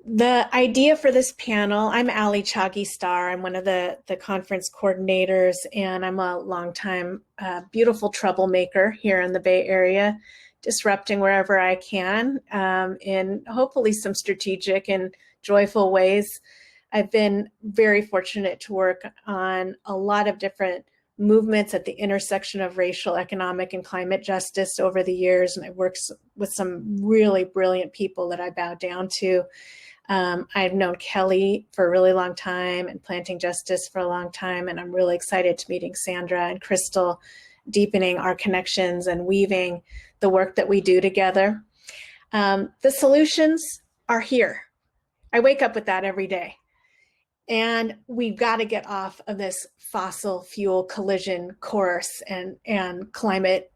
The idea for this panel, I'm Alli Chagi-Starr. I'm one of the conference coordinators, and I'm a longtime beautiful troublemaker here in the Bay Area, disrupting wherever I can in hopefully some strategic and joyful ways. I've been very fortunate to work on a lot of different movements at the intersection of racial, economic, and climate justice over the years, and I've worked with some really brilliant people that I bow down to. I've known Kelly for a really long time and Planting Justice for a long time, and I'm really excited to meeting Sandra and Crystal, deepening our connections and weaving the work that we do together. The solutions are here. I wake up with that every day. And we've got to get off of this fossil fuel collision course and climate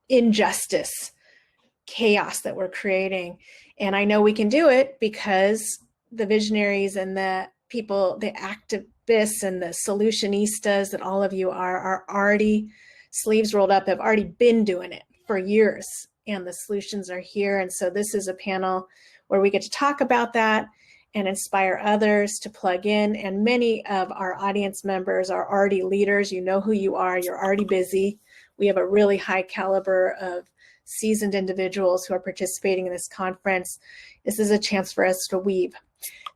injustice chaos that we're creating. And I know we can do it because the visionaries and the people, the activists and the solutionistas that all of you are already sleeves rolled up, have already been doing it for years. And the solutions are here. And so this is a panel where we get to talk about that and inspire others to plug in. And many of our audience members are already leaders. You know who you are. You're already busy. We have a really high caliber of seasoned individuals who are participating in this conference. This is a chance for us to weave.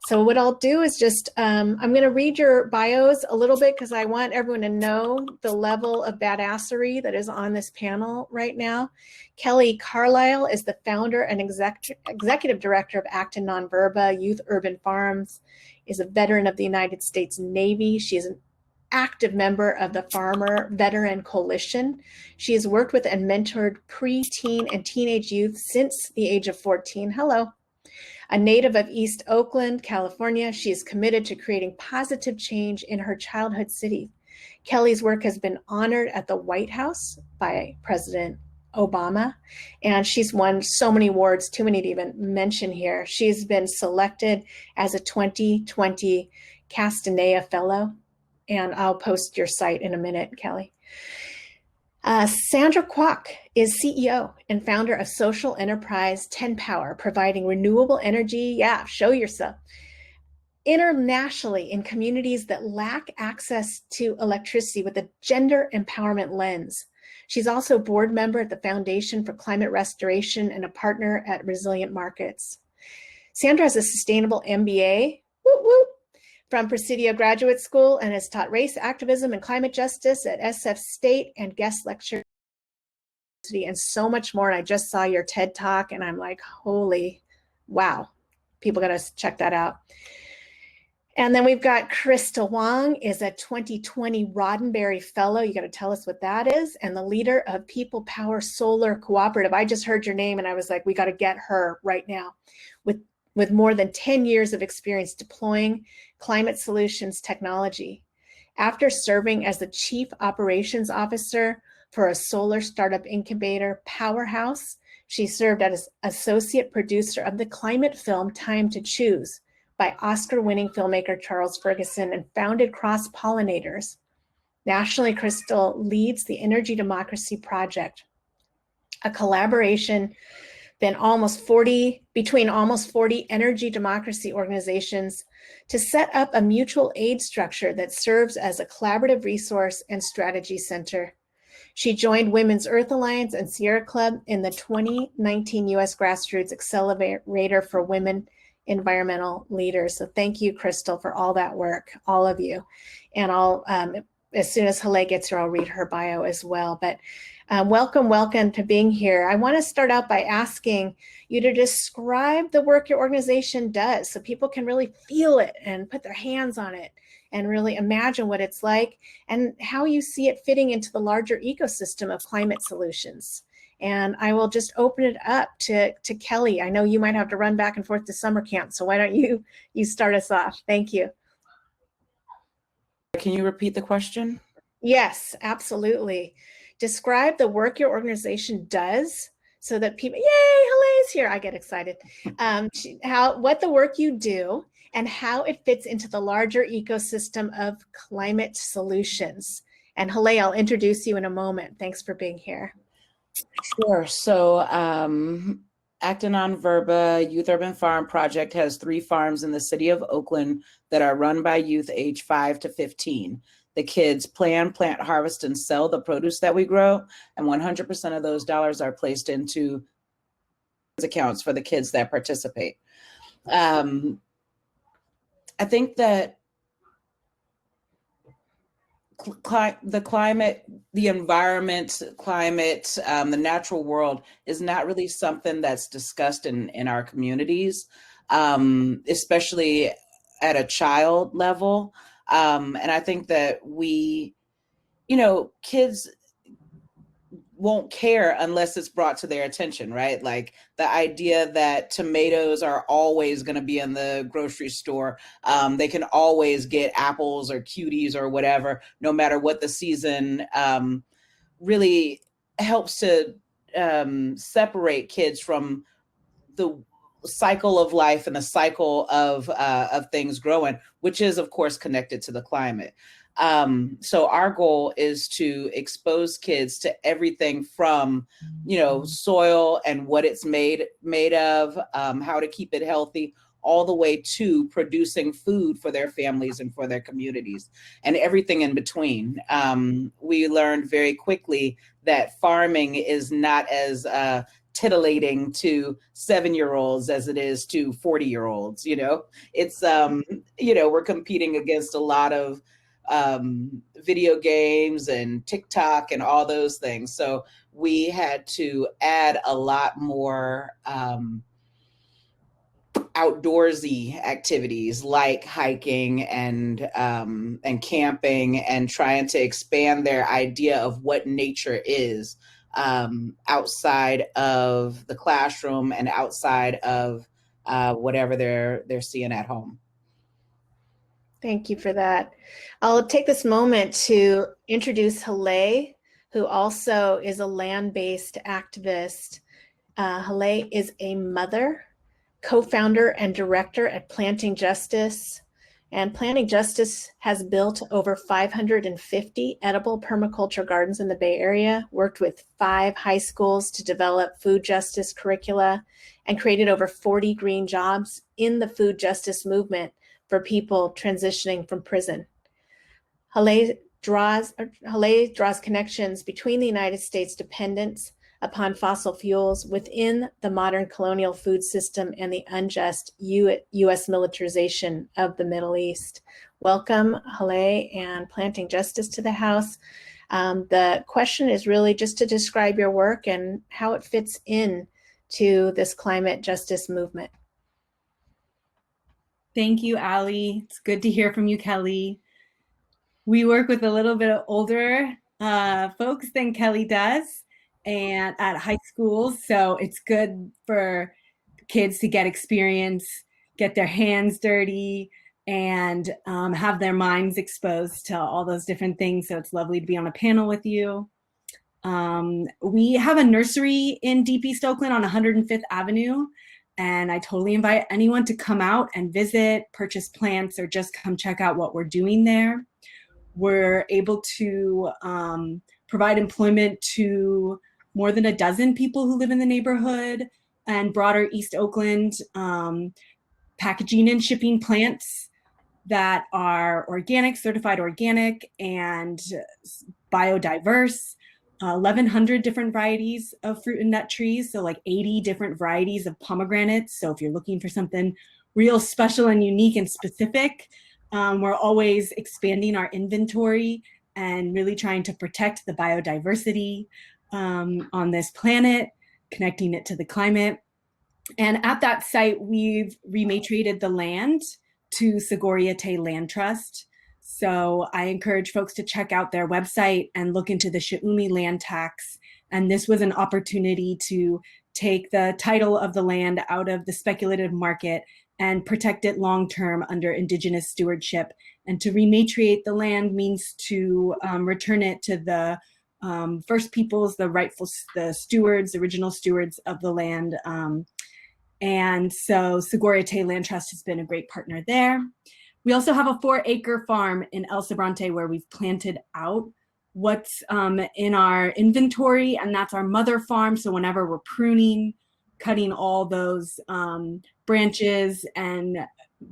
So what I'll do is just, I'm going to read your bios a little bit because I want everyone to know the level of badassery that is on this panel right now. Kelly Carlisle is the founder and executive director of Acta Non Verba, YouthUrban Farms, is a veteran of the United States Navy. She is an active member of the Farmer Veteran Coalition. She has worked with and mentored pre-teen and teenage youth since the age of 14. Hello. A native of East Oakland, California, she is committed to creating positive change in her childhood city. Kelly's work has been honored at the White House by President Obama, and she's won so many awards, too many to even mention here. She's been selected as a 2020 Castanea Fellow, and I'll post your site in a minute, Kelly. Sandra Kwak is CEO and founder of social enterprise 10 Power, providing renewable energy, show yourself, internationally in communities that lack access to electricity with a gender empowerment lens. She's also a board member at the Foundation for Climate Restoration and a partner at Resilient Markets. Sandra has a sustainable MBA, from Presidio Graduate School and has taught race activism and climate justice at SF State and guest lecture and so much more. And I just saw your TED Talk and I'm like, holy wow, people got to check that out. And then we've got Krista Huang is a 2020 Roddenberry Fellow. You got to tell us what that is. And the leader of People Power Solar Cooperative. I just heard your name and I was like, we got to get her right now. With more than 10 years of experience deploying climate solutions technology. After serving as the Chief Operations Officer for a solar startup incubator, Powerhouse, she served as associate producer of the climate film Time to Choose by Oscar-winning filmmaker Charles Ferguson and founded Cross Pollinators. Nationally, Crystal leads the Energy Democracy Project, a collaboration between almost 40 energy democracy organizations to set up a mutual aid structure that serves as a collaborative resource and strategy center. She joined Women's Earth Alliance and Sierra Club in the 2019 U.S. Grassroots Accelerator for Women Environmental Leaders. So thank you, Crystal, for all that work, all of you. And I'll, as soon as Haleh gets here, I'll read her bio as well. But welcome to being here. I want to start out by asking you to describe the work your organization does so people can really feel it and put their hands on it and really imagine what it's like and how you see it fitting into the larger ecosystem of climate solutions. And I will just open it up to Kelly. I know you might have to run back and forth to summer camp, so why don't you start us off? Thank you. Can you repeat the question? Yes, absolutely. Describe the work your organization does so that people, yay, Haleh's here, I get excited. What the work you do and how it fits into the larger ecosystem of climate solutions. And Haleh, I'll introduce you in a moment. Thanks for being here. Sure. So Acta Non Verba YouthUrban Farm project has 3 farms in the city of Oakland that are run by youth age 5 to 15. The kids plan, plant, harvest, and sell the produce that we grow, and 100% of those dollars are placed into accounts for the kids that participate. I think that the climate, the environment, climate, the natural world is not really something that's discussed in our communities, especially at a child level. And I think that kids won't care unless it's brought to their attention, right? Like the idea that tomatoes are always going to be in the grocery store. They can always get apples or cuties or whatever, no matter what the season, really helps to separate kids from the cycle of life and the cycle of things growing, which is of course connected to the climate. So our goal is to expose kids to everything from, soil and what it's made of, how to keep it healthy, all the way to producing food for their families and for their communities and everything in between. We learned very quickly that farming is not as titillating to 7-year-olds as it is to 40-year-olds. It's, we're competing against a lot of video games and TikTok and all those things. So we had to add a lot more outdoorsy activities like hiking and camping, and trying to expand their idea of what nature is outside of the classroom and outside of whatever they're seeing at home. Thank you for that. I'll take this moment to introduce Haleh, who also is a land-based activist. Haleh is a mother, co-founder and director at Planting Justice. And Planting Justice has built over 550 edible permaculture gardens in the Bay Area, worked with 5 high schools to develop food justice curricula, and created over 40 green jobs in the food justice movement for people transitioning from prison. Haleh draws connections between the United States dependence upon fossil fuels within the modern colonial food system and the unjust U.S. militarization of the Middle East. Welcome, Haleh and Planting Justice to the House. The question is really just to describe your work and how it fits in to this climate justice movement. Thank you, Alli. It's good to hear from you, Kelly. We work with a little bit older folks than Kelly does, and at high schools, so it's good for kids to get experience, get their hands dirty, and have their minds exposed to all those different things. So it's lovely to be on a panel with you. We have a nursery in Deep East Oakland on 105th Avenue. And I totally invite anyone to come out and visit, purchase plants, or just come check out what we're doing there. We're able to provide employment to more than a dozen people who live in the neighborhood and broader East Oakland, packaging and shipping plants that are organic, certified organic, and biodiverse. 1,100 different varieties of fruit and nut trees, so like 80 different varieties of pomegranates. So if you're looking for something real special and unique and specific, we're always expanding our inventory and really trying to protect the biodiversity on this planet, connecting it to the climate. And at that site, we've rematriated the land to Sogorea Te Land Trust. So I encourage folks to check out their website and look into the She'umi land tax. And this was an opportunity to take the title of the land out of the speculative market and protect it long-term under Indigenous stewardship. And to rematriate the land means to return it to the First Peoples, the stewards, original stewards of the land. And so Sogorea Te Land Trust has been a great partner there. We also have a 4-acre farm in El Sobrante where we've planted out what's in our inventory, and that's our mother farm. So whenever we're pruning cutting all those branches and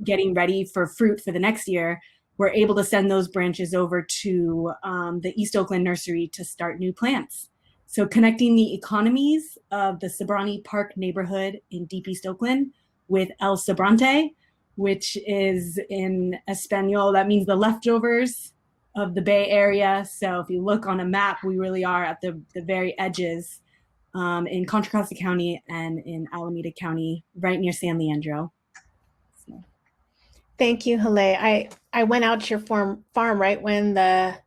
getting ready for fruit for the next year, we're able to send those branches over to the East Oakland nursery to start new plants. So connecting the economies of the Sobrante Park neighborhood in Deep East Oakland with El Sobrante, which is in Espanol, that means the leftovers of the Bay Area. So if you look on a map, we really are at the very edges in Contra Costa County and in Alameda County, right near San Leandro. So. Thank you, Haleh. I went out to your farm right when right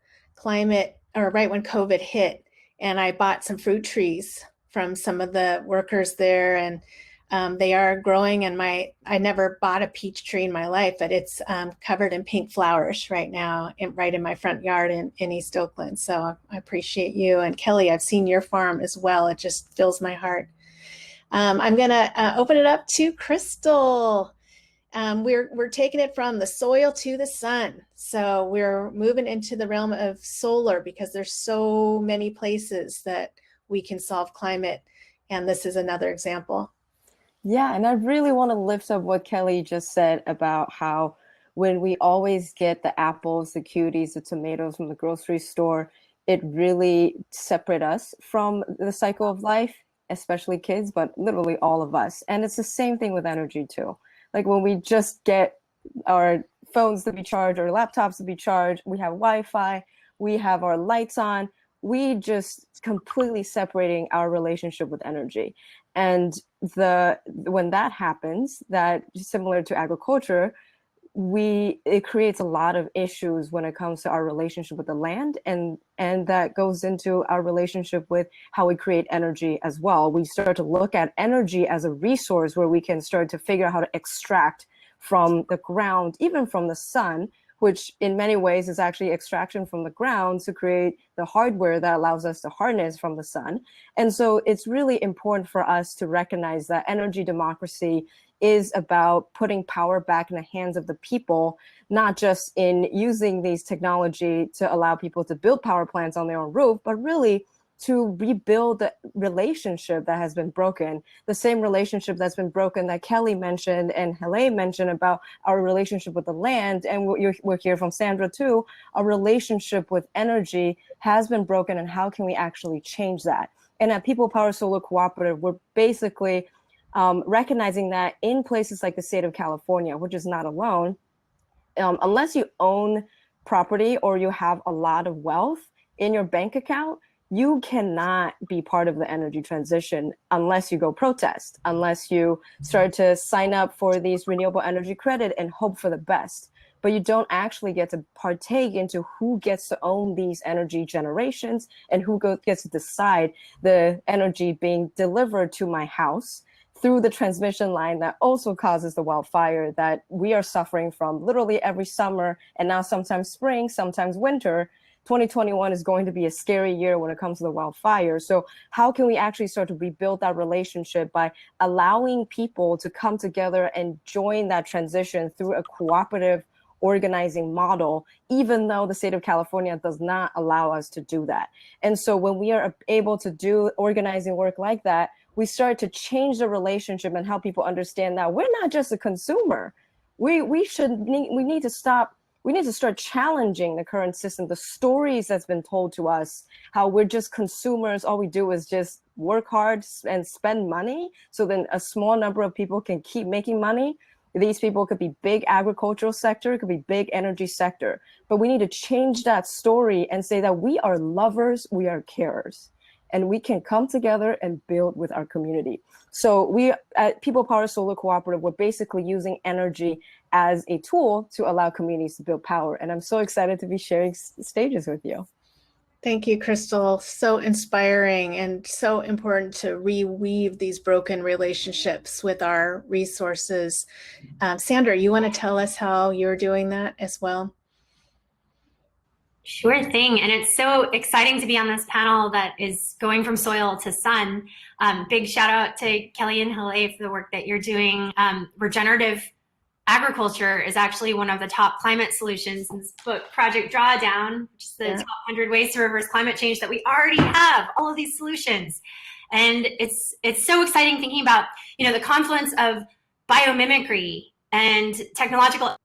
when COVID hit, and I bought some fruit trees from some of the workers there, and they are growing. And I never bought a peach tree in my life, but it's covered in pink flowers right now, right in my front yard in East Oakland. So I appreciate you. And Kelly, I've seen your farm as well. It just fills my heart. I'm gonna open it up to Crystal. We're taking it from the soil to the sun. So we're moving into the realm of solar because there's so many places that we can solve climate. And this is another example. Yeah, and I really want to lift up what Kelly just said about how when we always get the apples, the cuties, the tomatoes from the grocery store, it really separates us from the cycle of life, especially kids, but literally all of us. And it's the same thing with energy too. Like when we just get our phones to be charged or laptops to be charged, we have Wi-Fi, we have our lights on, we just completely separating our relationship with energy. And when that happens, that similar to agriculture, it creates a lot of issues when it comes to our relationship with the land, and that goes into our relationship with how we create energy as well. We start to look at energy as a resource where we can start to figure out how to extract from the ground, even from the sun, which in many ways is actually extraction from the ground to create the hardware that allows us to harness from the sun. And so it's really important for us to recognize that energy democracy is about putting power back in the hands of the people, not just in using these technology to allow people to build power plants on their own roof, but really to rebuild the relationship that has been broken, the same relationship that's been broken that Kelly mentioned and Haleh mentioned about our relationship with the land. And we'll hear from Sandra too, our relationship with energy has been broken, and how can we actually change that? And at People Power Solar Cooperative, we're basically recognizing that in places like the state of California, which is not alone, unless you own property or you have a lot of wealth in your bank account, you cannot be part of the energy transition unless you go protest, unless you start to sign up for these renewable energy credit and hope for the best. But you don't actually get to partake into who gets to own these energy generations and who gets to decide the energy being delivered to my house through the transmission line that also causes the wildfire that we are suffering from literally every summer, and now sometimes spring, sometimes winter. 2021 is going to be a scary year when it comes to the wildfire. So how can we actually start to rebuild that relationship by allowing people to come together and join that transition through a cooperative organizing model, even though the state of California does not allow us to do that? And so when we are able to do organizing work like that, we start to change the relationship and help people understand that we're not just a consumer. We need to start challenging the current system, the stories that's been told to us, how we're just consumers. All we do is just work hard and spend money so then a small number of people can keep making money. These people could be big agricultural sector, it could be big energy sector. But we need to change that story and say that we are lovers, we are carers, and we can come together and build with our community. So we at People Power Solar Cooperative, we're basically using energy as a tool to allow communities to build power. And I'm so excited to be sharing stages with you. Thank you, Crystal. So inspiring and so important to reweave these broken relationships with our resources. Sandra, you want to tell us how you're doing that as well? Sure thing. And it's so exciting to be on this panel that is going from soil to sun. Big shout out to Kelly and Haleh for the work that you're doing. Regenerative agriculture is actually one of the top climate solutions in this book, Project Drawdown, which is the top 100 ways to reverse climate change, that we already have all of these solutions. And it's so exciting thinking about, the confluence of biomimicry and technological.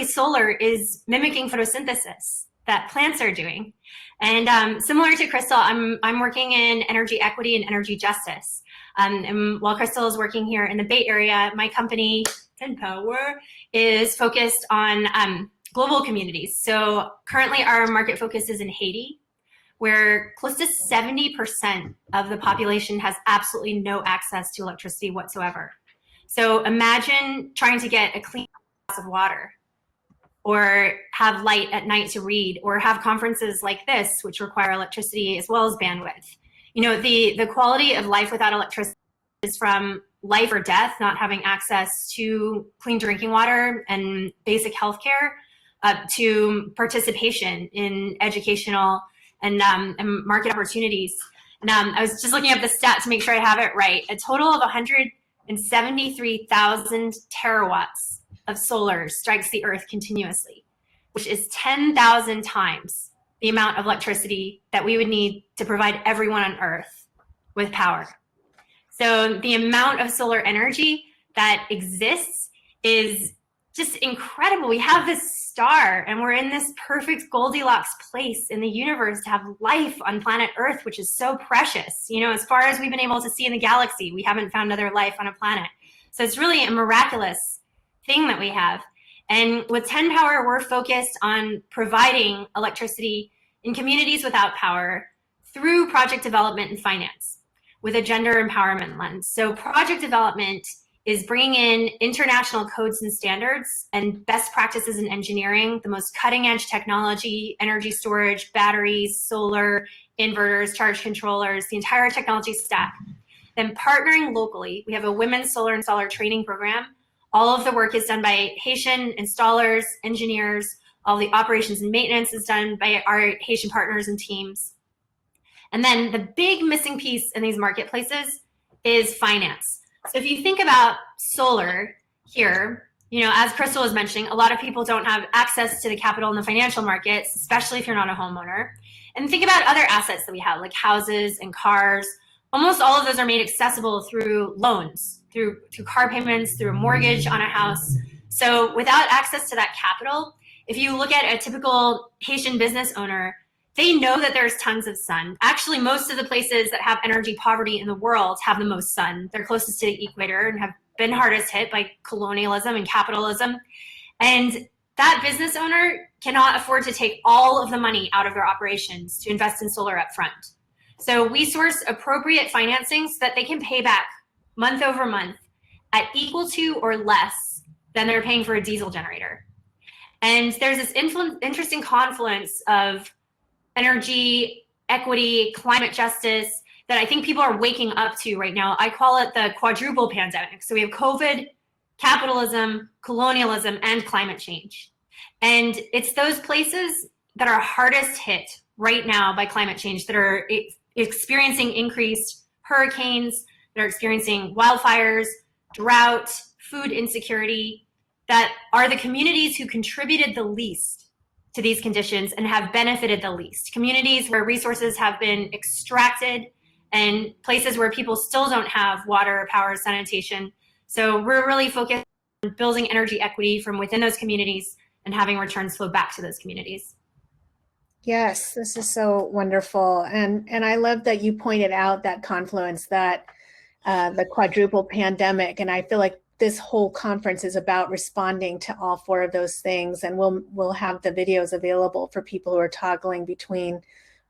Solar is mimicking photosynthesis that plants are doing. And similar to Crystal, I'm working in energy equity and energy justice. And while Crystal is working here in the Bay Area, my company, canbe, is focused on global communities. So currently our market focus is in Haiti, where close to 70% of the population has absolutely no access to electricity whatsoever. So imagine trying to get a clean glass of water, or have light at night to read, or have conferences like this, which require electricity as well as bandwidth. The quality of life without electricity is from life or death, not having access to clean drinking water and basic healthcare, to participation in educational and market opportunities. And I was just looking up the stat to make sure I have it right. A total of 173,000 terawatts of solar strikes the earth continuously, which is 10,000 times the amount of electricity that we would need to provide everyone on earth with power. So the amount of solar energy that exists is just incredible. We have this star and we're in this perfect Goldilocks place in the universe to have life on planet Earth, which is so precious. As far as we've been able to see in the galaxy, we haven't found other life on a planet. So it's really a miraculous thing that we have. And with TenPower, we're focused on providing electricity in communities without power through project development and finance with a gender empowerment lens. So project development is bringing in international codes and standards and best practices in engineering, the most cutting edge technology, energy storage, batteries, solar, inverters, charge controllers, the entire technology stack. Then partnering locally, we have a women's solar installer training program. All of the work is done by Haitian installers, engineers. All the operations and maintenance is done by our Haitian partners and teams. And then the big missing piece in these marketplaces is finance. So if you think about solar here, as Crystal was mentioning, a lot of people don't have access to the capital in the financial markets, especially if you're not a homeowner. And think about other assets that we have, like houses and cars. Almost all of those are made accessible through loans, through car payments, through a mortgage on a house. So without access to that capital, if you look at a typical Haitian business owner, they know that there's tons of sun. Actually, most of the places that have energy poverty in the world have the most sun. They're closest to the equator and have been hardest hit by colonialism and capitalism. And that business owner cannot afford to take all of the money out of their operations to invest in solar up front. So we source appropriate financing so that they can pay back month over month at equal to or less than they're paying for a diesel generator. And there's this interesting confluence of energy, equity, climate justice that I think people are waking up to right now. I call it the quadruple pandemic. So we have COVID, capitalism, colonialism, and climate change. And it's those places that are hardest hit right now by climate change, that are experiencing increased hurricanes, that are experiencing wildfires, drought, food insecurity, that are the communities who contributed the least to these conditions and have benefited the least. Communities where resources have been extracted and places where people still don't have water, power, sanitation. So we're really focused on building energy equity from within those communities and having returns flow back to those communities. Yes, this is so wonderful. And I love that you pointed out that confluence, that the quadruple pandemic. And I feel like this whole conference is about responding to all four of those things. And we'll have the videos available for people who are toggling between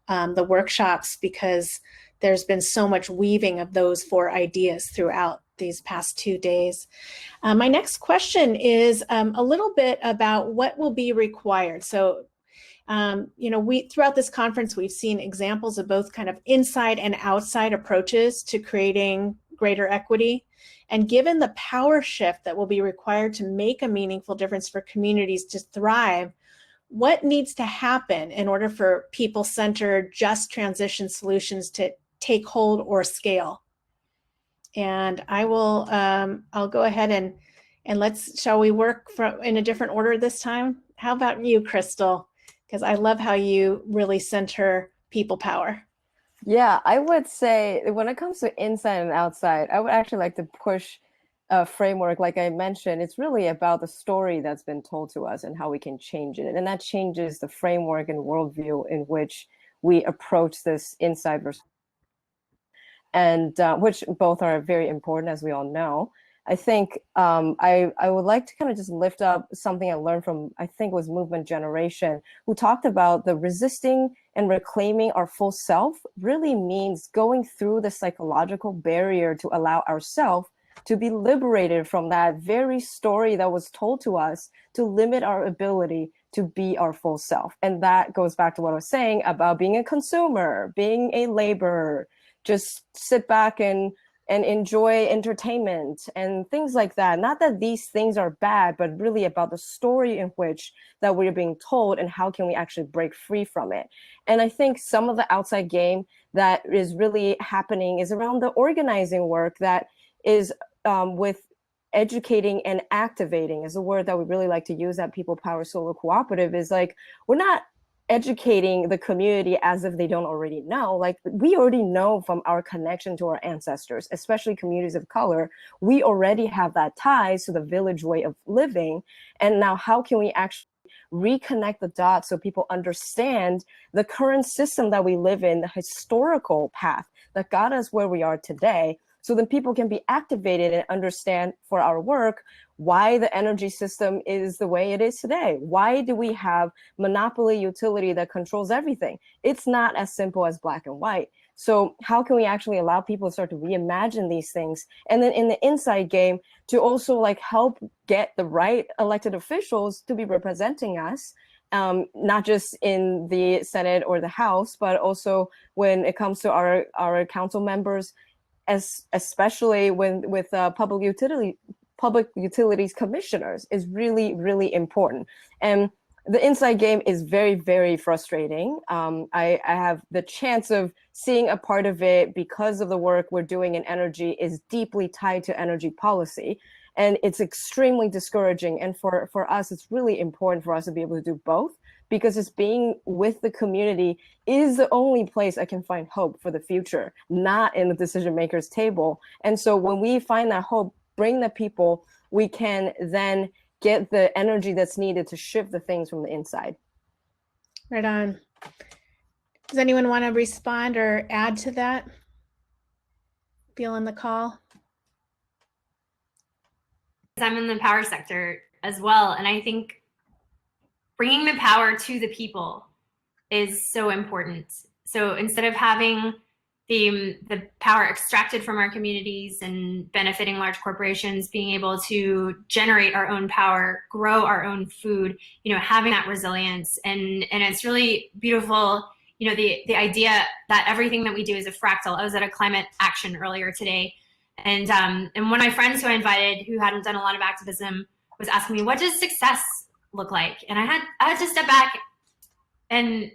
the workshops, because there's been so much weaving of those four ideas throughout these past 2 days. My next question is a little bit about what will be required. So, we throughout this conference, we've seen examples of both kind of inside and outside approaches to creating greater equity. And given the power shift that will be required to make a meaningful difference for communities to thrive, what needs to happen in order for people-centered, just transition solutions to take hold or scale? And I will, I'll go ahead and shall we work in a different order this time? How about you, Crystal? Because I love how you really center people power. Yeah, I would say when it comes to inside and outside, I would actually like to push a framework. Like I mentioned, it's really about the story that's been told to us and how we can change it. And that changes the framework and worldview in which we approach this inside versus, and which both are very important, as we all know. I think I would like to kind of just lift up something I learned from, I think it was Movement Generation, who talked about the resisting and reclaiming our full self really means going through the psychological barrier to allow ourselves to be liberated from that very story that was told to us to limit our ability to be our full self. And that goes back to what I was saying about being a consumer, being a laborer, just sit back and enjoy entertainment and things like that. Not that these things are bad, but really about the story in which that we're being told and how can we actually break free from it. And I think some of the outside game that is really happening is around the organizing work that is with educating and activating is a word that we really like to use at People Power Solar Cooperative. Is like, we're not educating the community as if they don't already know. Like, we already know from our connection to our ancestors, especially communities of color, we already have that ties to the village way of living. And now how can we actually reconnect the dots so people understand the current system that we live in, the historical path that got us where we are today, so then people can be activated and understand for our work why the energy system is the way it is today. Why do we have monopoly utility that controls everything? It's not as simple as black and white. So how can we actually allow people to start to reimagine these things? And then in the inside game, to also like help get the right elected officials to be representing us, not just in the Senate or the House, but also when it comes to our council members, especially with public utilities commissioners, is really, really important. And the inside game is very, very frustrating. I have the chance of seeing a part of it because of the work we're doing in energy is deeply tied to energy policy. And it's extremely discouraging. And for us, it's really important for us to be able to do both, because it's being with the community is the only place I can find hope for the future, not in the decision makers table. And so when we find that hope, bring the people, we can then get the energy that's needed to shift the things from the inside. Right on. Does anyone want to respond or add to that? Feeling the call? I'm in the power sector as well, and I think bringing the power to the people is so important. So instead of having the power extracted from our communities and benefiting large corporations, being able to generate our own power, grow our own food, having that resilience. And it's really beautiful, the idea that everything that we do is a fractal. I was at a climate action earlier today, and one of my friends who I invited, who hadn't done a lot of activism, was asking me, what does success look like? And I had to step back and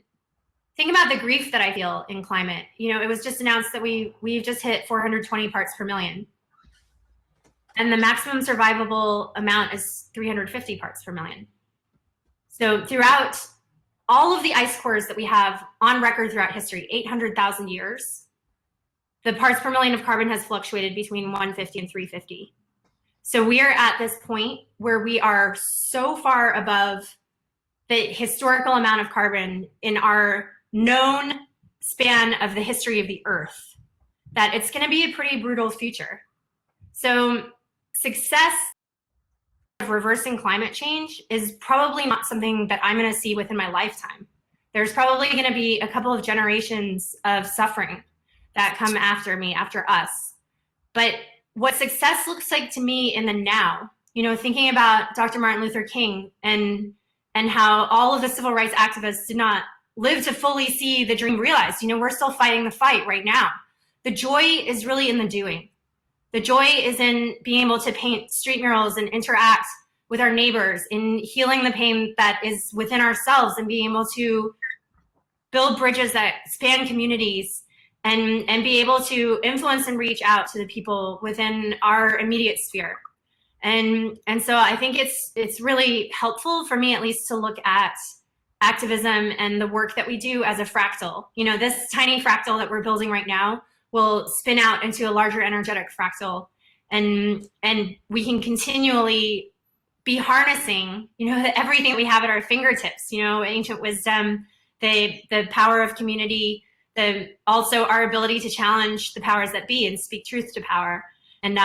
think about the grief that I feel in climate. It was just announced that we've just hit 420 parts per million. And the maximum survivable amount is 350 parts per million. So throughout all of the ice cores that we have on record throughout history, 800,000 years, the parts per million of carbon has fluctuated between 150 and 350. So we are at this point where we are so far above the historical amount of carbon in our known span of the history of the Earth that it's going to be a pretty brutal future. So success of reversing climate change is probably not something that I'm going to see within my lifetime. There's probably going to be a couple of generations of suffering that come after me, after us. But what success looks like to me in the now, thinking about Dr. Martin Luther King and how all of the civil rights activists did not live to fully see the dream realized. We're still fighting the fight right now. The joy is really in the doing. The joy is in being able to paint street murals and interact with our neighbors, in healing the pain that is within ourselves, and being able to build bridges that span communities and be able to influence and reach out to the people within our immediate sphere. And so I think it's really helpful for me, at least, to look at activism and the work that we do as a fractal. You know, this tiny fractal that we're building right now will spin out into a larger energetic fractal, and we can continually be harnessing, you know, everything we have at our fingertips, you know, ancient wisdom, the power of community, also our ability to challenge the powers that be and speak truth to power. And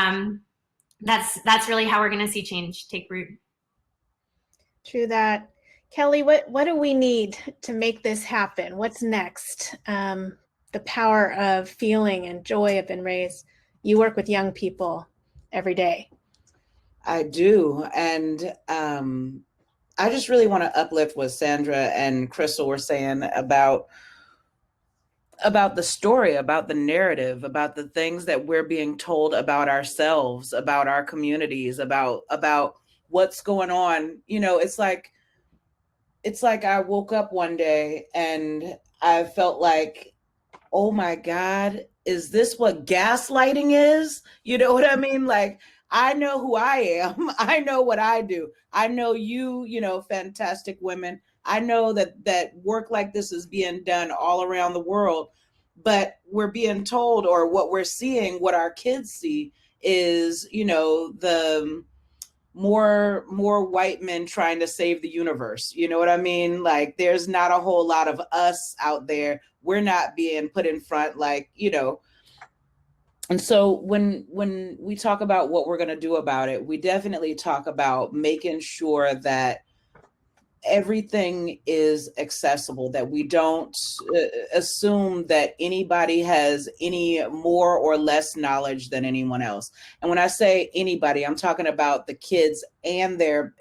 that's really how we're going to see change take root. True that. Kelly, what do we need to make this happen? What's next? The power of feeling and joy have been raised. You work with young people every day. I do. And I just really want to uplift what Sandra and Crystal were saying about the story, about the narrative, about the things that we're being told about ourselves, about our communities, about what's going on. You know, it's like I woke up one day and I felt like, oh my God, is this what gaslighting is? You know what I mean? Like, I know who I am. I know what I do. I know you know, fantastic women. I know that work like this is being done all around the world, but we're being told, or what we're seeing, what our kids see is, you know, the more white men trying to save the universe. You know what I mean? Like, there's not a whole lot of us out there. We're not being put in front, like, you know. And so when we talk about what we're going to do about it, we definitely talk about making sure that everything is accessible, that we don't assume that anybody has any more or less knowledge than anyone else. And when I say anybody, I'm talking about the kids and their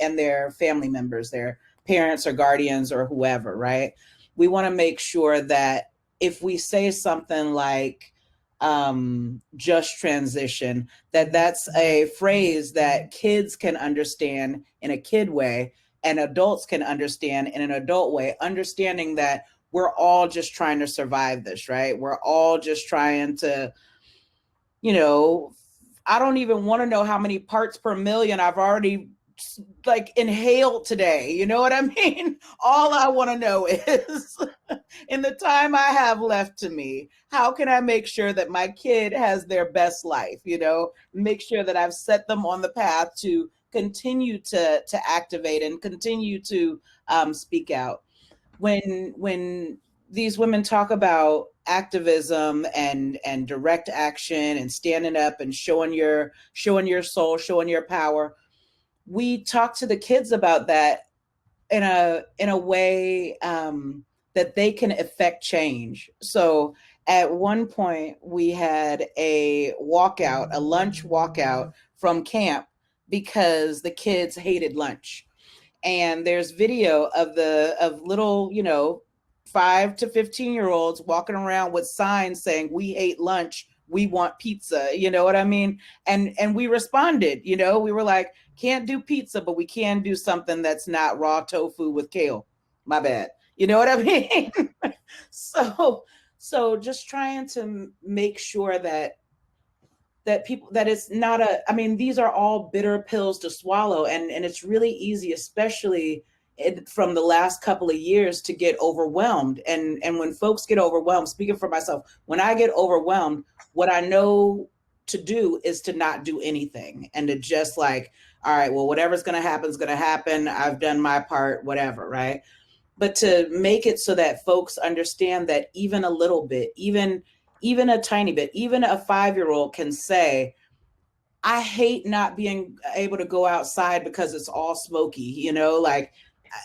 family members, their parents or guardians or whoever, right? We want to make sure that if we say something like just transition, that's a phrase that kids can understand in a kid way and adults can understand in an adult way, understanding that we're all just trying to survive this, right? We're all just trying to, you know, I don't even want to know how many parts per million I've already like inhaled today. You know what I mean? All I want to know is in the time I have left to me, how can I make sure that my kid has their best life? You know, make sure that I've set them on the path to continue to activate and continue to speak out. When these women talk about activism and direct action and standing up and showing your soul, showing your power, we talk to the kids about that in a way that they can affect change. So at one point we had a lunch walkout from camp because the kids hated lunch. And there's video of little, you know, 5 to 15-year-olds walking around with signs saying, "We hate lunch, we want pizza." You know what I mean? And we responded, you know, we were like, can't do pizza, but we can do something that's not raw tofu with kale. My bad. You know what I mean? So just trying to make sure that people, that it's not I mean, these are all bitter pills to swallow. And it's really easy, especially from the last couple of years, to get overwhelmed. And when folks get overwhelmed, speaking for myself, when I get overwhelmed, what I know to do is to not do anything and to just like, all right, well, whatever's going to happen is going to happen. I've done my part, whatever, right? But to make it so that folks understand that even a little bit, even a tiny bit, even a 5-year-old can say, I hate not being able to go outside because it's all smoky, you know, like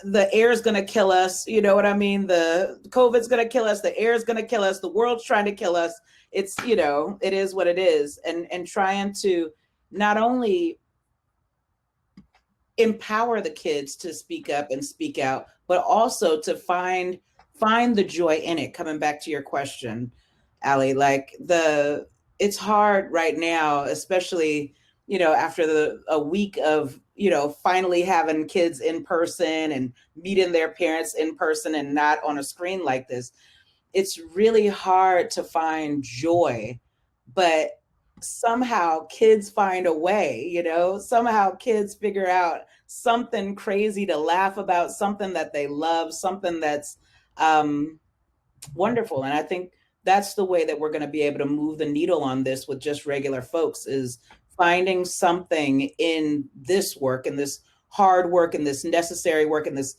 the air is going to kill us. You know what I mean? The COVID's going to kill us. The air is going to kill us. The world's trying to kill us. It's, you know, it is what it is. And trying to not only empower the kids to speak up and speak out, but also to find the joy in it. Coming back to your question, Alli, like it's hard right now, especially, you know, after a week of, you know, finally having kids in person and meeting their parents in person and not on a screen like this. It's really hard to find joy, but somehow kids find a way, you know, somehow kids figure out something crazy to laugh about, something that they love, something that's wonderful. And I think that's the way that we're going to be able to move the needle on this with just regular folks, is finding something in this work and this hard work and this necessary work and this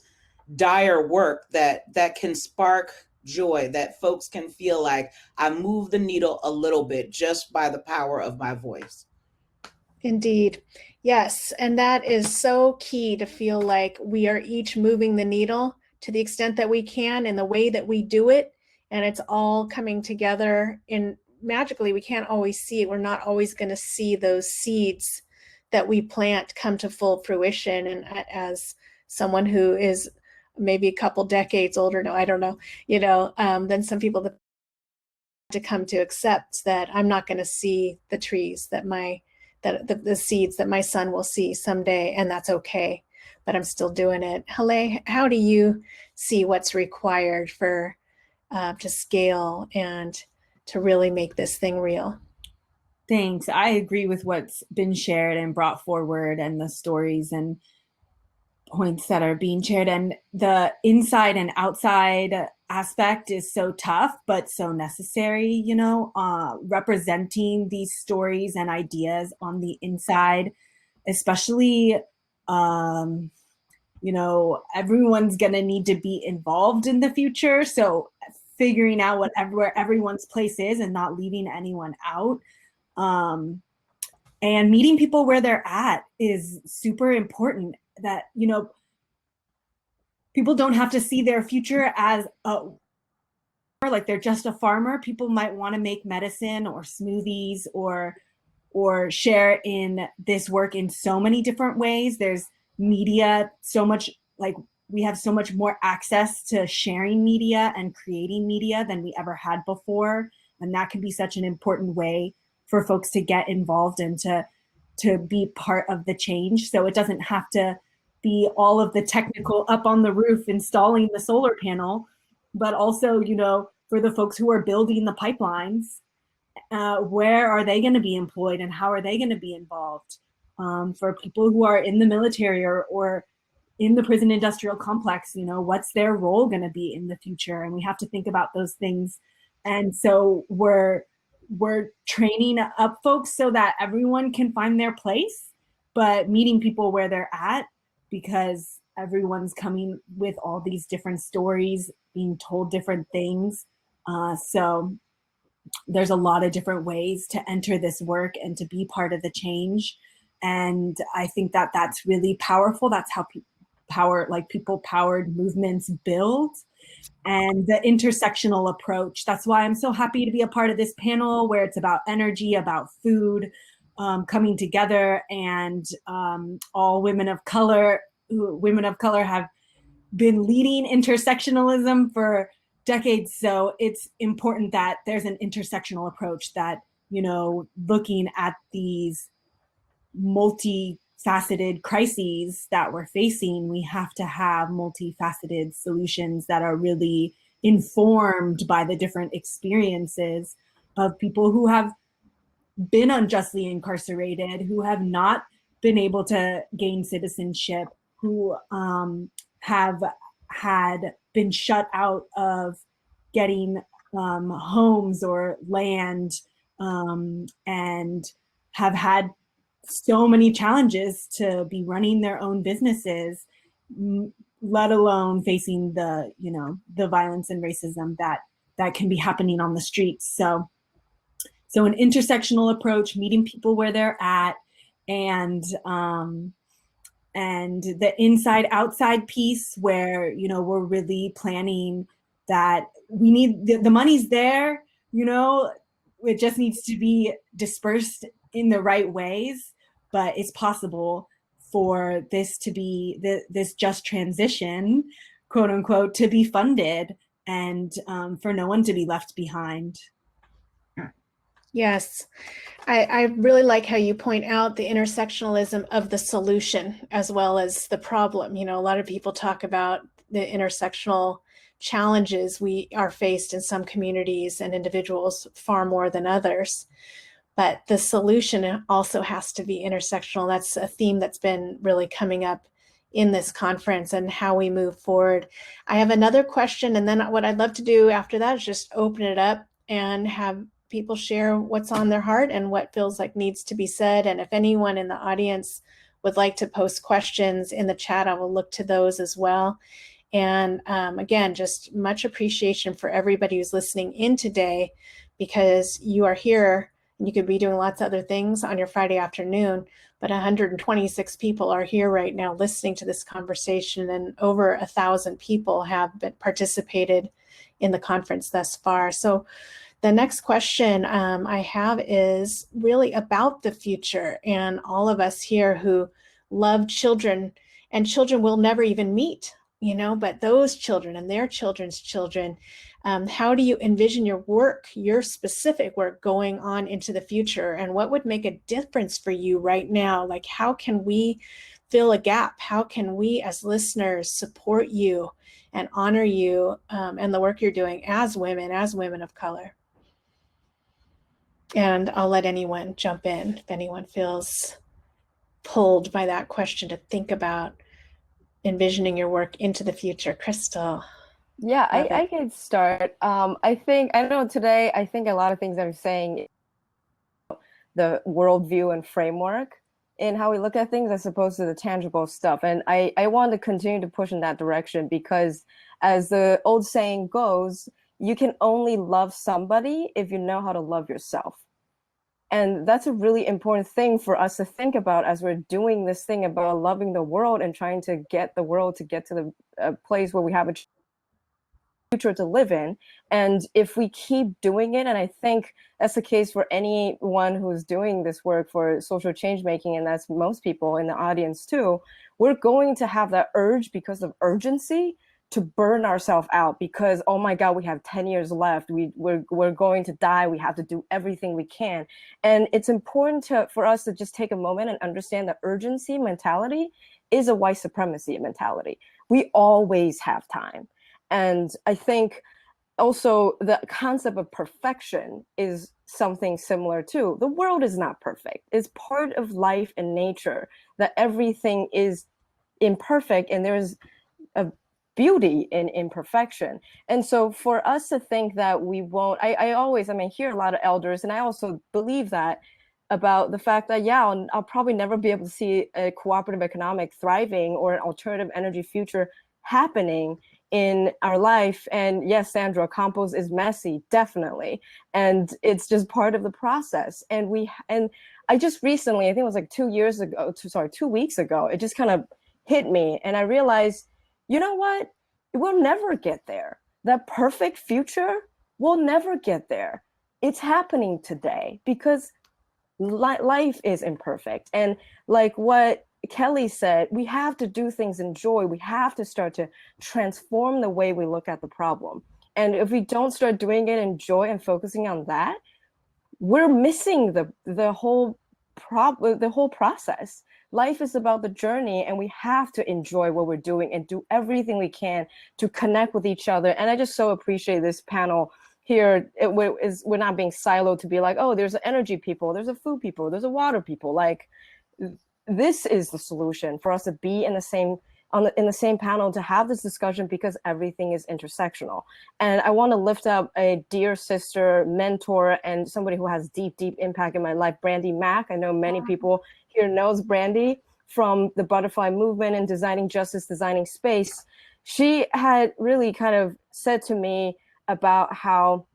dire work that can spark joy, that folks can feel like I move the needle a little bit just by the power of my voice. Indeed. Yes. And that is so key, to feel like we are each moving the needle to the extent that we can in the way that we do it. And it's all coming together in magically. We can't always see it. We're not always going to see those seeds that we plant come to full fruition. And as someone who is maybe a couple decades older, no, I don't know, than some people, that to come to accept that I'm not going to see the trees that the seeds that my son will see someday, and that's okay, but I'm still doing it. Haleh, how do you see what's required for to scale and to really make this thing real? Thanks. I agree with what's been shared and brought forward, and the stories and points that are being shared. And the inside and outside aspect is so tough, but so necessary, representing these stories and ideas on the inside, especially, everyone's going to need to be involved in the future. So figuring out where everyone's place is and not leaving anyone out. And meeting people where they're at is super important. That, people don't have to see their future as like they're just a farmer. People might want to make medicine or smoothies or share in this work in so many different ways. There's media, so much, like we have so much more access to sharing media and creating media than we ever had before. And that can be such an important way for folks to get involved and to be part of the change. So it doesn't have to be all of the technical up on the roof installing the solar panel, but also, for the folks who are building the pipelines, where are they going to be employed and how are they going to be involved? For people who are in the military or in the prison industrial complex, what's their role going to be in the future? And we have to think about those things. And so we're training up folks so that everyone can find their place, but meeting people where they're at, because everyone's coming with all these different stories, being told different things. So there's a lot of different ways to enter this work and to be part of the change. And I think that that's really powerful. That's how people-powered movements build. And the intersectional approach. That's why I'm so happy to be a part of this panel where it's about energy, about food, coming together, and all women of color have been leading intersectionalism for decades. So it's important that there's an intersectional approach, that, looking at these multifaceted crises that we're facing, we have to have multifaceted solutions that are really informed by the different experiences of people who have been unjustly incarcerated, who have not been able to gain citizenship, who have had been shut out of getting homes or land, and have had so many challenges to be running their own businesses, let alone facing the violence and racism that can be happening on the streets. So an intersectional approach, meeting people where they're at, and the inside outside piece where, we're really planning that we need the money's there, it just needs to be dispersed in the right ways. But it's possible for this to be this just transition, quote unquote, to be funded, and for no one to be left behind. Yes, I really like how you point out the intersectionalism of the solution as well as the problem. A lot of people talk about the intersectional challenges we are faced in some communities and individuals far more than others. but the solution also has to be intersectional. That's a theme that's been really coming up in this conference and how we move forward. I have another question, and then what I'd love to do after that is just open it up and have people share what's on their heart and what feels like needs to be said. And if anyone in the audience would like to post questions in the chat, I will look to those as well. And again, just much appreciation for everybody who's listening in today, because you are here and you could be doing lots of other things on your Friday afternoon, but 126 people are here right now listening to this conversation, and over 1,000 people have been participated in the conference thus far. So the next question I have is really about the future and all of us here who love children, and children will never even meet, you know, but those children and their children's children, how do you envision your work, your specific work going on into the future? And what would make a difference for you right now? Like, how can we fill a gap? How can we as listeners support you and honor you and the work you're doing as women of color? And I'll let anyone jump in if anyone feels pulled by that question to think about envisioning your work into the future. Crystal. Yeah, I can start. I know today, I think a lot of things I'm saying, the worldview and framework in how we look at things as opposed to the tangible stuff. And I want to continue to push in that direction, because as the old saying goes, you can only love somebody if you know how to love yourself. And that's a really important thing for us to think about as we're doing this thing about loving the world and trying to get the world to get to the place where we have a future to live in. And if we keep doing it, and I think that's the case for anyone who's doing this work for social change making, and that's most people in the audience too, we're going to have that urge because of urgency to burn ourselves out, because, oh my God, we have 10 years left. We're going to die. We have to do everything we can. And it's important for us to just take a moment and understand that urgency mentality is a white supremacy mentality. We always have time. And I think also the concept of perfection is something similar too. The world is not perfect. It's part of life and nature that everything is imperfect, and there's a beauty in imperfection. And so for us to think that we won't, I hear a lot of elders, and I also believe that about the fact that, yeah, I'll probably never be able to see a cooperative economic thriving or an alternative energy future happening in our life. And yes, Sandra, compost is messy, definitely. And it's just part of the process. And I just recently, I think it was like 2 weeks ago, it just kind of hit me. And I realized, you know what? We'll never get there. That perfect future, we'll never get there. It's happening today because life is imperfect. And like what Kelly said, we have to do things in joy. We have to start to transform the way we look at the problem. And if we don't start doing it in joy and focusing on that, we're missing the whole process. Life is about the journey, and we have to enjoy what we're doing and do everything we can to connect with each other. And I just so appreciate this panel here. We're not being siloed to be like, oh, there's an energy people, there's a food people, there's a water people. Like, this is the solution for us to be in the same panel, to have this discussion, because everything is intersectional. And I want to lift up a dear sister, mentor, and somebody who has deep impact in my life, Brandy Mack. I know many people here knows Brandy from the butterfly movement and designing justice, designing space. She had really kind of said to me about how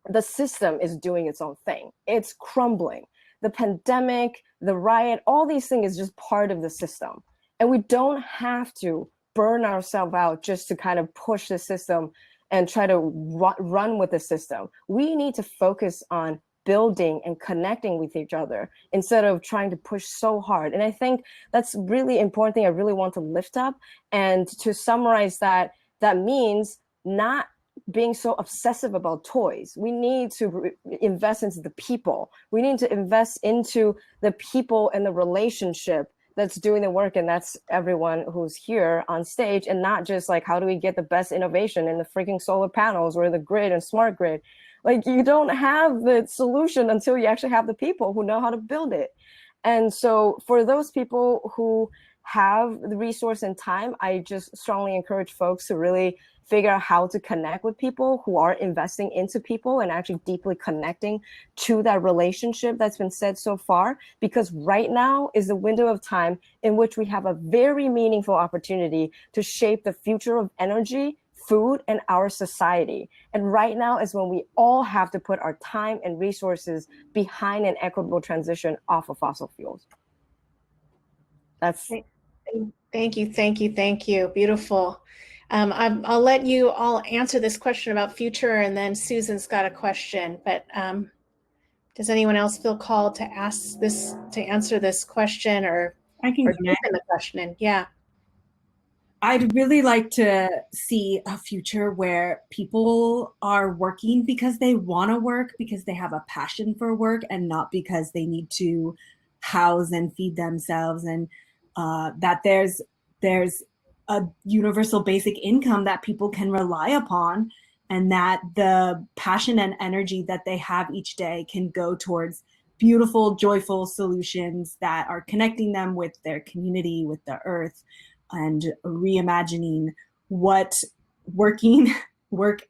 the system is doing its own thing. It's crumbling. The pandemic, the riot, all these things is just part of the system. And we don't have to burn ourselves out just to kind of push the system and try to run with the system. We need to focus on building and connecting with each other instead of trying to push so hard. And I think that's really important thing I really want to lift up. And to summarize that means not being so obsessive about toys. We need to invest into the people. We need to invest into the people and the relationship that's doing the work, and that's everyone who's here on stage, and not just like, how do we get the best innovation in the freaking solar panels or the grid and smart grid? Like, you don't have the solution until you actually have the people who know how to build it. And so for those people who have the resource and time, I just strongly encourage folks to really figure out how to connect with people who are investing into people and actually deeply connecting to that relationship that's been said so far, because right now is the window of time in which we have a very meaningful opportunity to shape the future of energy, food, and our society. And right now is when we all have to put our time and resources behind an equitable transition off of fossil fuels. That's Thank you. Beautiful. I'll let you all answer this question about future, and then Susan's got a question. But does anyone else feel called to answer this question, or I can deepen the question in? Yeah. I'd really like to see a future where people are working because they want to work, because they have a passion for work, and not because they need to house and feed themselves, and that there's a universal basic income that people can rely upon, and that the passion and energy that they have each day can go towards beautiful, joyful solutions that are connecting them with their community, with the earth, and reimagining what work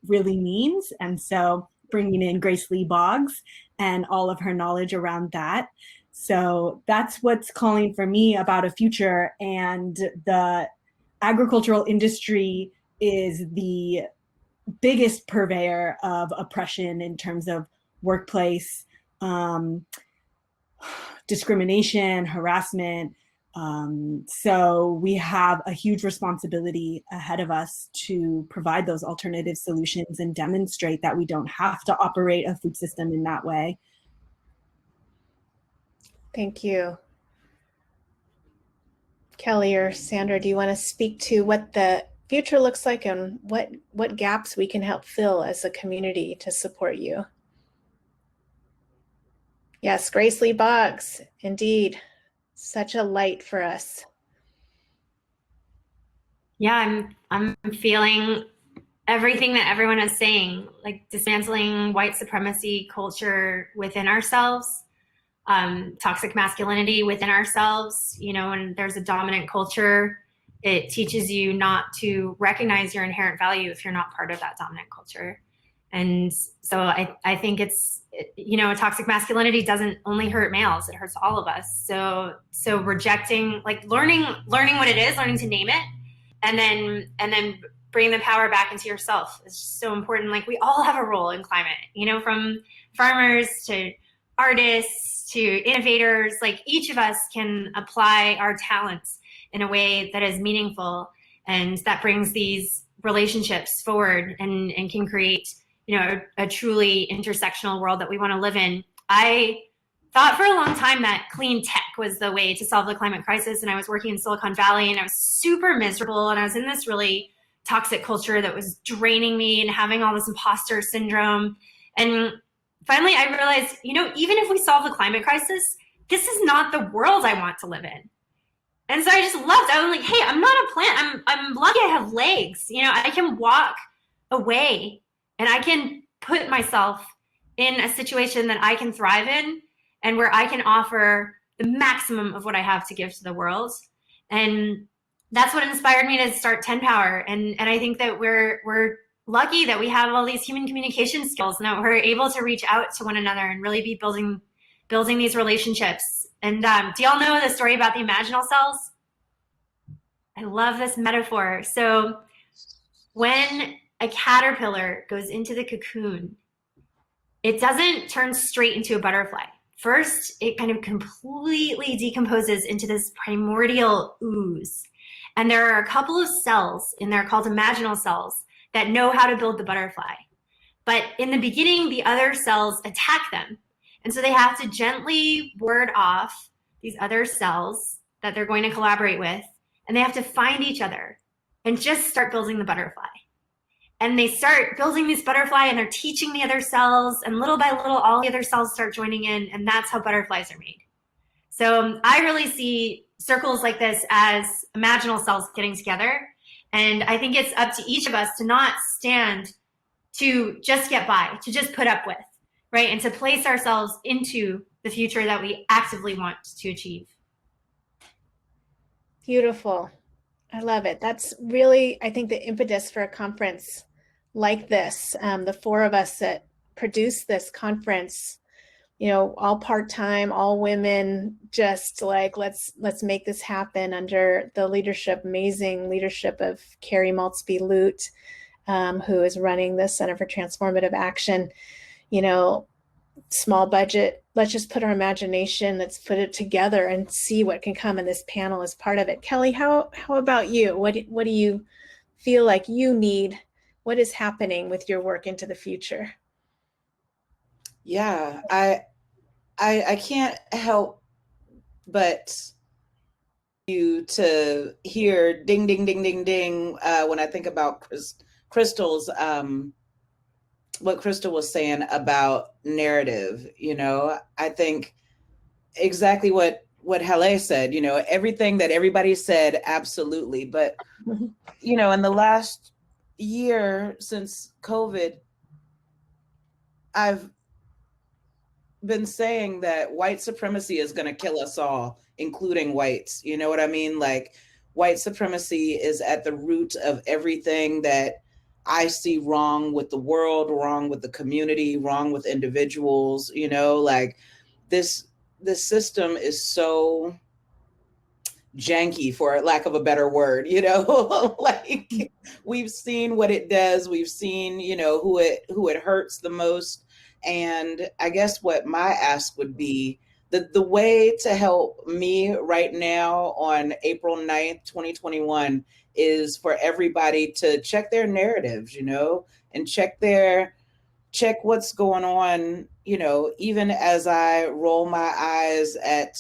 really means. And so bringing in Grace Lee Boggs and all of her knowledge around that. So that's what's calling for me about a future. And the agricultural industry is the biggest purveyor of oppression in terms of workplace discrimination, harassment. So we have a huge responsibility ahead of us to provide those alternative solutions and demonstrate that we don't have to operate a food system in that way. Thank you. Kelly or Sandra, do you want to speak to what the future looks like and what gaps we can help fill as a community to support you? Yes, Grace Lee Boggs, indeed. Such a light for us. Yeah, I'm feeling everything that everyone is saying, like dismantling white supremacy culture within ourselves, toxic masculinity within ourselves. You know, when there's a dominant culture, it teaches you not to recognize your inherent value if you're not part of that dominant culture. And so I think it's, you know, toxic masculinity doesn't only hurt males, it hurts all of us. So rejecting, like learning what it is, learning to name it, and then bring the power back into yourself is just so important. Like, we all have a role in climate, you know, from farmers to artists to innovators. Like, each of us can apply our talents in a way that is meaningful and that brings these relationships forward and can create, you know, a truly intersectional world that we want to live in. I thought for a long time that clean tech was the way to solve the climate crisis. And I was working in Silicon Valley and I was super miserable. And I was in this really toxic culture that was draining me and having all this imposter syndrome. And finally I realized, you know, even if we solve the climate crisis, this is not the world I want to live in. And so I just left. I was like, hey, I'm not a plant. I'm lucky I have legs. You know, I can walk away and I can put myself in a situation that I can thrive in and where I can offer the maximum of what I have to give to the world. And that's what inspired me to start 10 Power. And I think that we're lucky that we have all these human communication skills and that we're able to reach out to one another and really be building these relationships. And do y'all know the story about the imaginal cells? I love this metaphor. So when a caterpillar goes into the cocoon, it doesn't turn straight into a butterfly. First, it kind of completely decomposes into this primordial ooze. And there are a couple of cells in there called imaginal cells that know how to build the butterfly. But in the beginning, the other cells attack them. And so they have to gently ward off these other cells that they're going to collaborate with, and they have to find each other and just start building the butterfly. And they start building this butterfly and they're teaching the other cells, and little by little, all the other cells start joining in, and that's how butterflies are made. So I really see circles like this as imaginal cells getting together. And I think it's up to each of us to not stand to just get by, to just put up with, right? And to place ourselves into the future that we actively want to achieve. Beautiful. I love it. That's really, I think, the impetus for a conference like this. The four of us that produce this conference, you know, all part-time, all women, just like, let's make this happen under the amazing leadership of Carrie Maltzby-Lute, who is running the Center for Transformative Action. You know, small budget, let's just put our imagination, let's put it together and see what can come, and this panel is part of it. Kelly, how about you? What do you feel like you need? What is happening with your work into the future? Yeah, I can't help but you to hear ding, ding, ding, ding, ding when I think about Crystal's what Crystal was saying about narrative. You know, I think exactly what Haleh said, you know, everything that everybody said, absolutely. But, you know, in the last year since COVID, I've been saying that white supremacy is going to kill us all, including whites. You know what I mean? Like, white supremacy is at the root of everything that I see wrong with the world, wrong with the community, wrong with individuals. You know, like this system is so janky, for lack of a better word, you know. Like, we've seen what it does. We've seen, you know, who it hurts the most. And I guess what my ask would be, the way to help me right now on April 9th, 2021, is for everybody to check their narratives, you know, and check what's going on, you know, even as I roll my eyes at,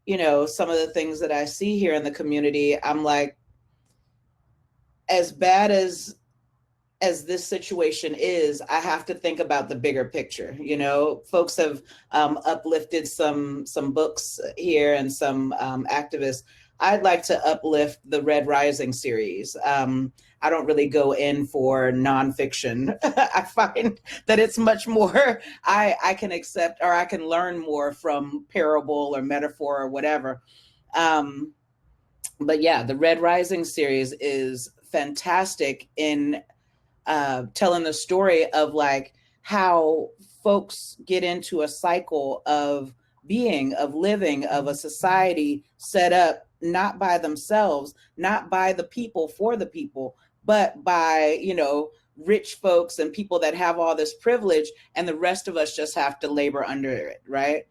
you know, some of the things that I see here in the community. I'm like, as bad as this situation is, I have to think about the bigger picture. You know, folks have uplifted some books here and some activists. I'd like to uplift the Red Rising series. I don't really go in for nonfiction. I find that it's much more, I can accept, or I can learn more from parable or metaphor or whatever. But yeah, the Red Rising series is fantastic in telling the story of like how folks get into a cycle of being, of living, of a society set up not by themselves, not by the people for the people, but by, you know, rich folks and people that have all this privilege, and the rest of us just have to labor under it, right?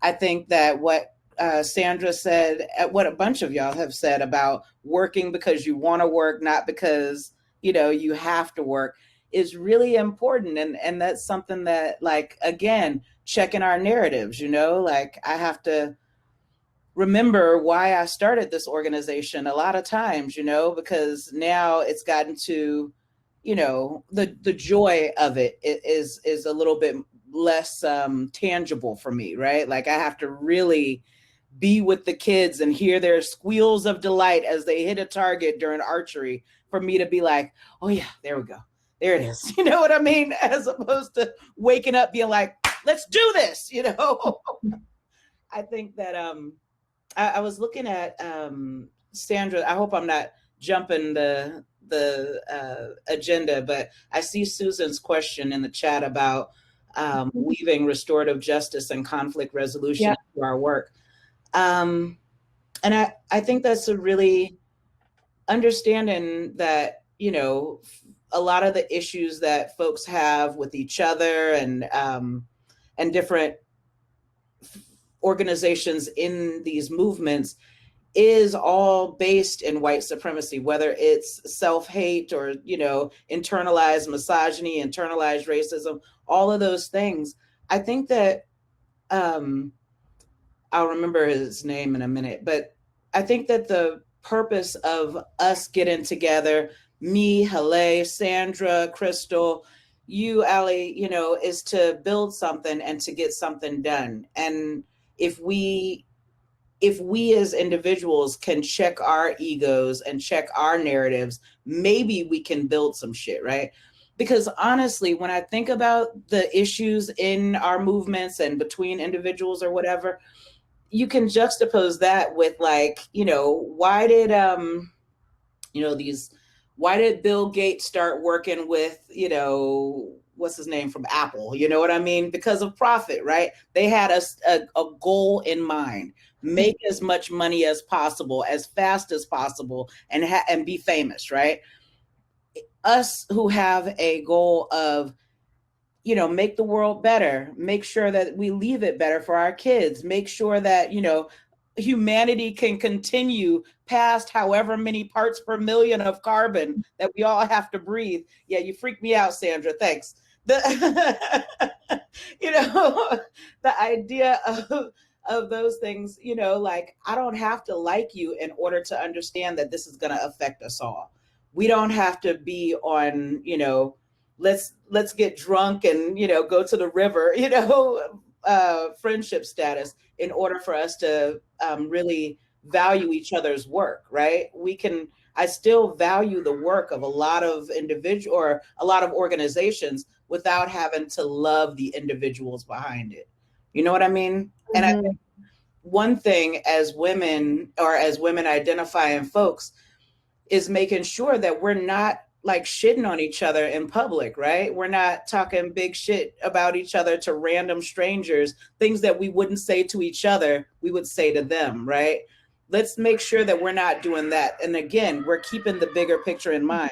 I think that what Sandra said, what a bunch of y'all have said about working because you want to work, not because, you know, you have to work, is really important. And that's something that, like, again, checking our narratives, you know, like I have to remember why I started this organization a lot of times, you know, because now it's gotten to, you know, the joy of it is a little bit less tangible for me, right? Like I have to really be with the kids and hear their squeals of delight as they hit a target during archery for me to be like, oh yeah, there we go. There it is. You know what I mean? As opposed to waking up being like, let's do this, you know? I think that I was looking at Sandra. I hope I'm not jumping the agenda, but I see Susan's question in the chat about weaving restorative justice and conflict resolution into our work. And I think that's a really understanding that, you know, a lot of the issues that folks have with each other and different organizations in these movements is all based in white supremacy, whether it's self-hate or, you know, internalized misogyny, internalized racism, all of those things. I think that I'll remember his name in a minute, but I think that the purpose of us getting together, me, Haleh, Sandra, Crystal, you, Alli, you know, is to build something and to get something done. And if we as individuals can check our egos and check our narratives, maybe we can build some shit, right? Because honestly, when I think about the issues in our movements and between individuals or whatever, you can juxtapose that with like, why did why did Bill Gates start working with, what's his name from Apple? You know what I mean? Because of profit, right? They had a goal in mind: make as much money as possible, as fast as possible, and be famous, right? Us who have a goal of, make the world better, make sure that we leave it better for our kids, make sure that, humanity can continue past however many parts per million of carbon that we all have to breathe. Yeah, you freaked me out, Sandra. Thanks. The the idea of those things, like, I don't have to like you in order to understand that this is going to affect us all. We don't have to be on, let's get drunk and, go to the river, friendship status in order for us to really value each other's work, right? I still value the work of a lot of individuals or a lot of organizations without having to love the individuals behind it. You know what I mean? And I think one thing as women, or as women identifying folks, is making sure that we're not like shitting on each other in public, right? We're not talking big shit about each other to random strangers. Things that we wouldn't say to each other, we would say to them, right? Let's make sure that we're not doing that. And again, we're keeping the bigger picture in mind.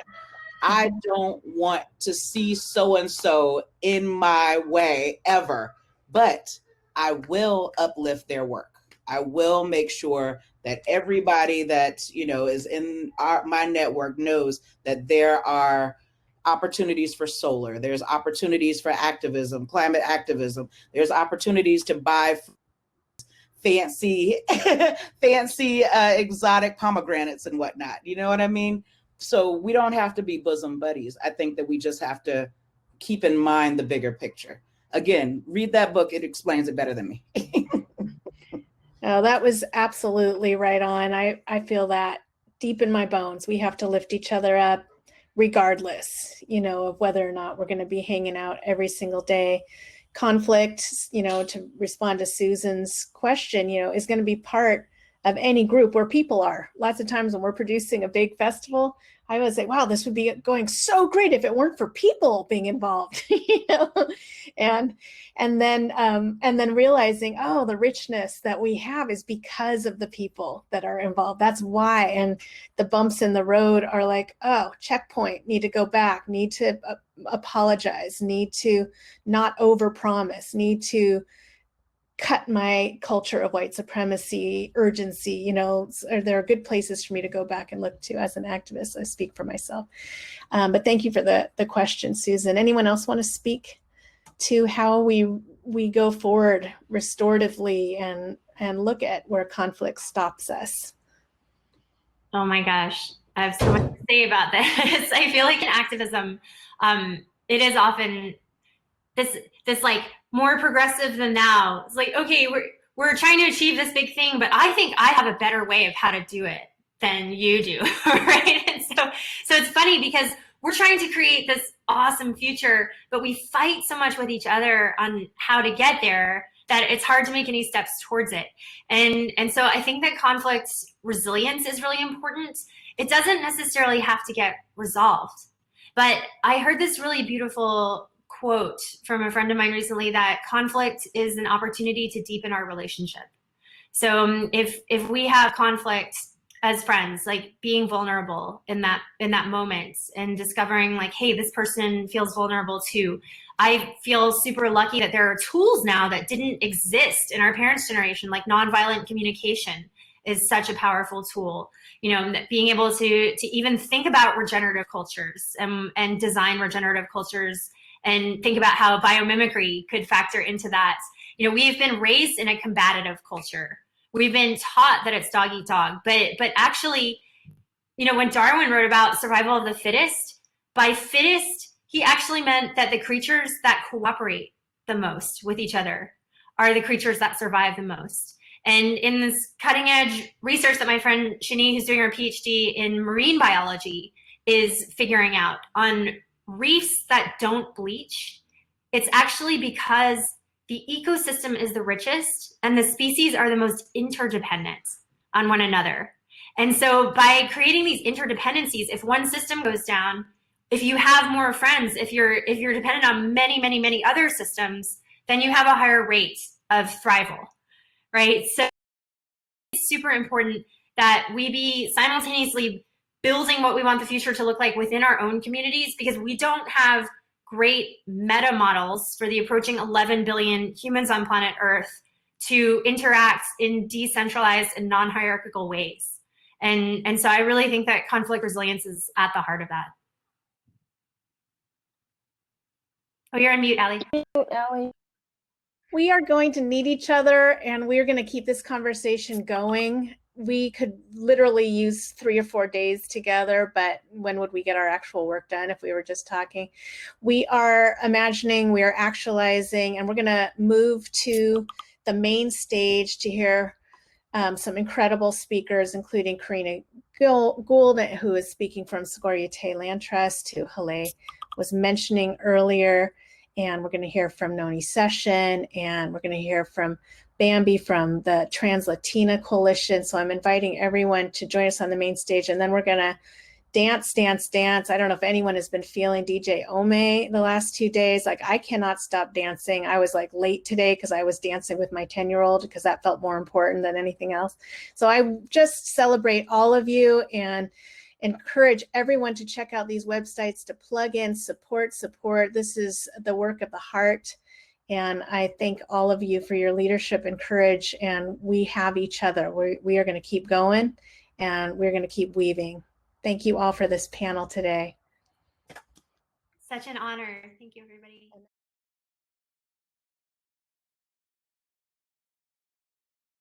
I don't want to see so-and-so in my way ever, but I will uplift their work. I will make sure that everybody that, is in my network knows that there are opportunities for solar. There's opportunities for activism, climate activism. There's opportunities to buy fancy exotic pomegranates and whatnot. You know what I mean? So we don't have to be bosom buddies. I think that we just have to keep in mind the bigger picture. Again, read that book. It explains it better than me. Oh, that was absolutely right on. I feel that deep in my bones. We have to lift each other up regardless, of whether or not we're going to be hanging out every single day. Conflict, to respond to Susan's question, is going to be part of any group where people are. Lots of times when we're producing a big festival, I would say, wow, this would be going so great if it weren't for people being involved, and then realizing, oh, the richness that we have is because of the people that are involved. That's why. And the bumps in the road are like, oh, checkpoint, need to go back, need to apologize, need to not overpromise, need to cut my culture of white supremacy urgency. There are good places for me to go back and look to as an activist. I speak for myself. But thank you for the question, Susan. Anyone else want to speak to how we go forward restoratively and look at where conflict stops us? Oh my gosh, I have so much to say about this. I feel like in activism, it is often this like more progressive than now. It's like, okay, we're trying to achieve this big thing, but I think I have a better way of how to do it than you do, right? And so it's funny because we're trying to create this awesome future, but we fight so much with each other on how to get there that it's hard to make any steps towards it. And so I think that conflict resilience is really important. It doesn't necessarily have to get resolved, but I heard this really beautiful quote from a friend of mine recently that conflict is an opportunity to deepen our relationship. So if we have conflict as friends, like being vulnerable in that moment and discovering like, hey, this person feels vulnerable too. I feel super lucky that there are tools now that didn't exist in our parents' generation, like nonviolent communication is such a powerful tool. Being able to even think about regenerative cultures and design regenerative cultures and think about how biomimicry could factor into that. We've been raised in a combative culture. We've been taught that it's dog eat dog, but actually, when Darwin wrote about survival of the fittest, by fittest, he actually meant that the creatures that cooperate the most with each other are the creatures that survive the most. And in this cutting edge research that my friend Shani, who's doing her PhD in marine biology, is figuring out on reefs that don't bleach, it's actually because the ecosystem is the richest and the species are the most interdependent on one another. And so by creating these interdependencies, if one system goes down, if you have more friends, if you're dependent on many other systems, then you have a higher rate of thrival, right? So it's super important that we be simultaneously building what we want the future to look like within our own communities, because we don't have great meta models for the approaching 11 billion humans on planet Earth to interact in decentralized and non-hierarchical ways. And so I really think that conflict resilience is at the heart of that. Oh, you're on mute, Alli. Alli. We are going to need each other, and we are going to keep this conversation going. We could literally use 3 or 4 days together, but when would we get our actual work done if we were just talking? We are imagining, we are actualizing, and we're going to move to the main stage to hear some incredible speakers, including Karina Gould, who is speaking from Seguritate Land Trust, who Haleh was mentioning earlier. And we're going to hear from Noni Session, and we're going to hear from Bambi from the Trans Latina Coalition. So I'm inviting everyone to join us on the main stage, and then we're going to dance. I don't know if anyone has been feeling DJ Ome the last 2 days. Like, I cannot stop dancing. I was like late today because I was dancing with my 10-year-old because that felt more important than anything else. So I just celebrate all of you and encourage everyone to check out these websites, to plug in, support. This is the work of the heart. And I thank all of you for your leadership and courage. And we have each other. We are going to keep going, and we're going to keep weaving. Thank you all for this panel today. Such an honor. Thank you, everybody.